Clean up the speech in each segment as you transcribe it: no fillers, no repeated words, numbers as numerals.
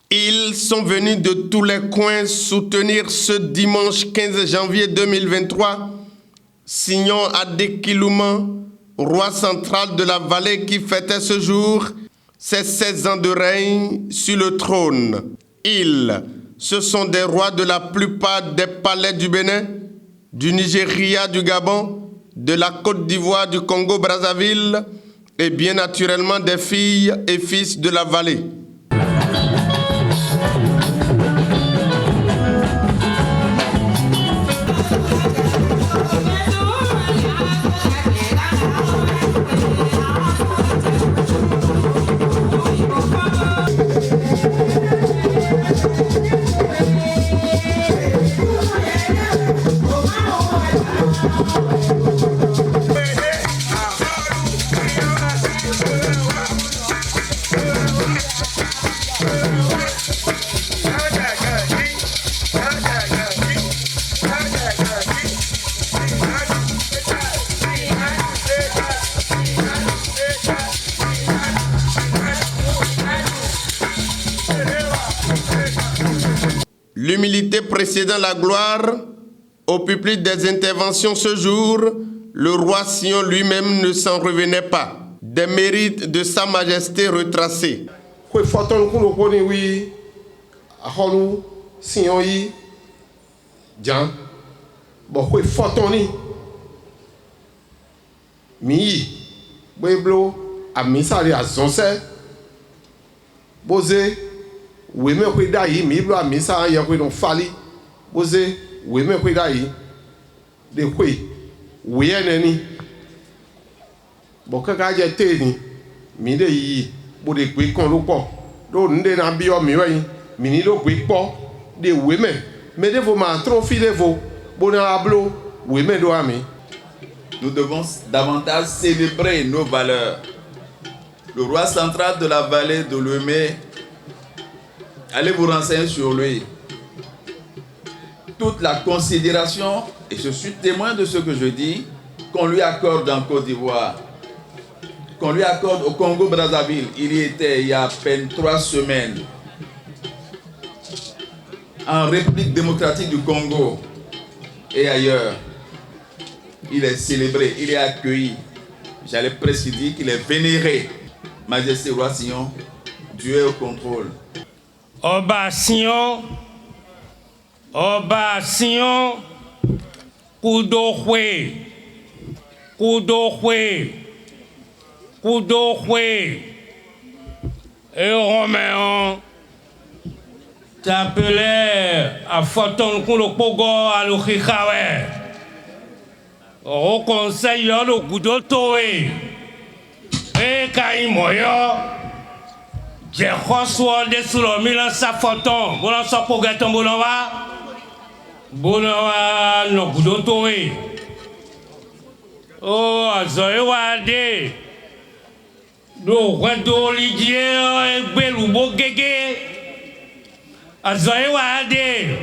Ils sont venus de tous les coins soutenir ce dimanche 15 janvier 2023 Signon Adékilouma, roi central de la vallée qui fêtait ce jour ses 16 ans de règne sur le trône. Ils, ce sont des rois de la plupart des palais du Bénin, du Nigeria, du Gabon, de la Côte d'Ivoire, du Congo-Brazzaville et bien naturellement des filles et fils de la vallée. L'humilité précédant la gloire, au public des interventions ce jour, le roi Sion lui-même ne s'en revenait pas. Des mérites de sa majesté retracés. Oui, mais oui, d'ailleurs, mais il a mis ça en y'a donc fali. Posé, oui, mais oui, d'ailleurs, de oui, oui, nani. Bon, quand j'ai été ni, mais de y, pour des quick qu'on le pas. Donc, nous n'avons pas mis, mais ni le quick pas, de oui, mais de vos mains trop filés, vos, bon, ablo, oui, mais doit ami. Nous devons davantage célébrer nos valeurs. Le roi central de la vallée de Lomé, allez vous renseigner sur lui. Toute la considération, et je suis témoin de ce que je dis, qu'on lui accorde en Côte d'Ivoire, qu'on lui accorde au Congo-Brazzaville, il y était il y a à peine 3 semaines, en République démocratique du Congo et ailleurs. Il est célébré, il est accueilli. J'allais presque dire qu'il est vénéré. Majesté Roi Sion, Dieu est au contrôle. Oba Sion, Koudohwe, et Roméon t'appelait à Foton Koulopogo à l'Okhikawe. Au conseil de Koudotoé, et Kaimoyo. J'ai reçu des soulomilans sa photon, bon ça pour gâter bonawa no budotoé. Oh azoé wade, do redo lidier et belu bogege. Azoé wade,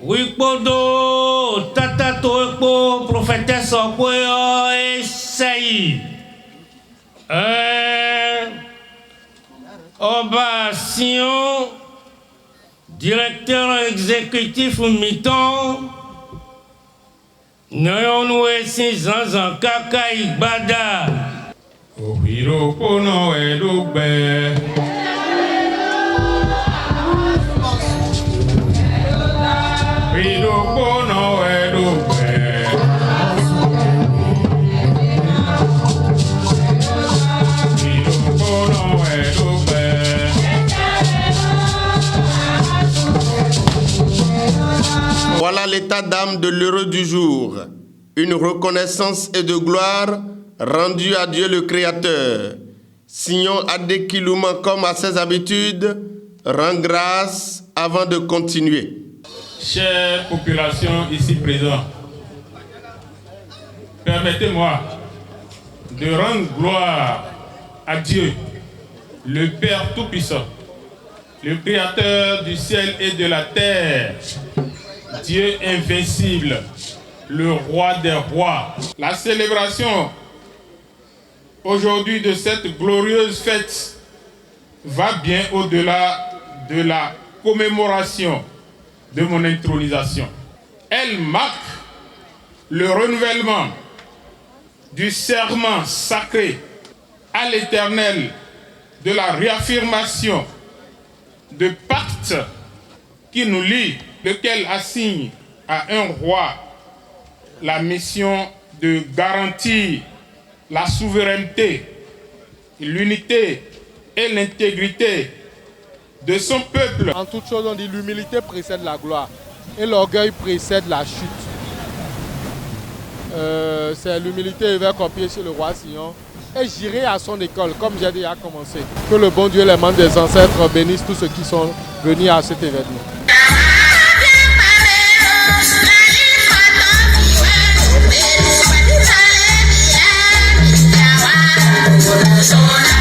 oui podo tata toepo prophétesse okoyo et sei. Oba Sion, directeur exécutif mi-temps, Noyonoué 6 ans en Kaka Ibada. Ohiro Pono Edoube. Ohiro Pono Edoube. Voilà l'état d'âme de l'heureux du jour, une reconnaissance et de gloire rendue à Dieu le Créateur. Signon Adékilouma, comme à ses habitudes, rend grâce avant de continuer. Chère population ici présente, permettez-moi de rendre gloire à Dieu, le Père Tout-Puissant, le Créateur du ciel et de la terre, Dieu invincible, le roi des rois. La célébration aujourd'hui de cette glorieuse fête va bien au-delà de la commémoration de mon intronisation. Elle marque le renouvellement du serment sacré à l'Éternel, de la réaffirmation de pacte qui nous lie, lequel assigne à un roi la mission de garantir la souveraineté, l'unité et l'intégrité de son peuple. En toute chose, on dit l'humilité précède la gloire et l'orgueil précède la chute. C'est l'humilité, il va copier sur le roi Sion et j'irai à son école, comme j'ai déjà commencé. Que le bon Dieu, les membres des ancêtres, bénissent tous ceux qui sont venus à cet événement. So